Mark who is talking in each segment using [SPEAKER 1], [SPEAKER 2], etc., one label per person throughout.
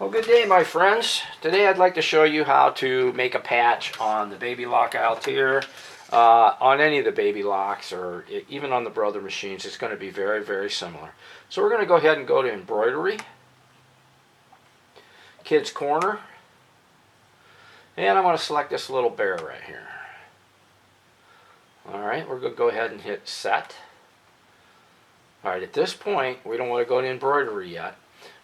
[SPEAKER 1] Well, good day, my friends. Today I'd like to show you how to make a patch on the Baby Lock Altair, on any of the Baby Locks, or even on the Brother machines. It's going to be very, very similar. So we're going to go ahead and go to Embroidery, Kids Corner, and I'm going to select this little bear right here. Alright, we're going to go ahead and hit Set. Alright, at this point, we don't want to go to Embroidery yet.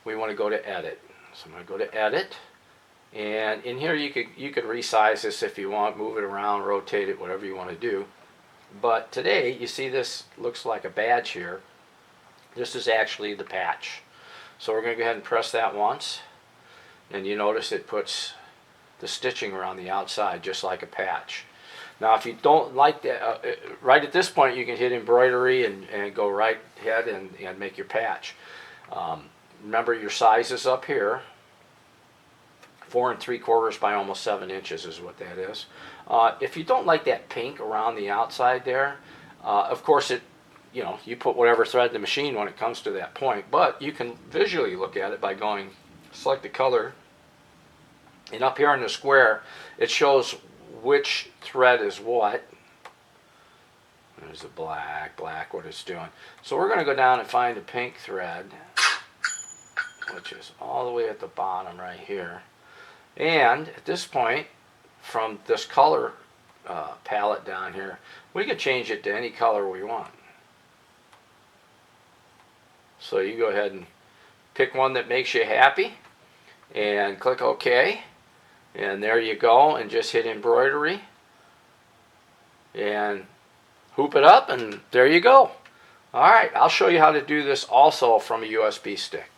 [SPEAKER 1] We want to go to Edit. So I'm going to go to Edit, and in here you could resize this if you want, move it around, rotate it, whatever you want to do. But today, you see this looks like a badge here. This is actually the patch. So we're going to go ahead and press that once, and you notice it puts the stitching around the outside just like a patch. Now if you don't like that, right at this point you can hit Embroidery and go right ahead and make your patch. Remember, your size is up here. 4 3/4 by almost 7 inches is what that is. If you don't like that pink around the outside there, of course you put whatever thread in the machine when it comes to that point. But you can visually look at it by going select the color, and up here in the square it shows which thread is what. There's the black, what it's doing. So we're going to go down and find the pink thread, which is all the way at the bottom right here. And at this point, from this color palette down here, we can change it to any color we want. So you go ahead and pick one that makes you happy and click OK, and there you go, and just hit Embroidery and hoop it up, and there you go. Alright, I'll show you how to do this also from a USB stick.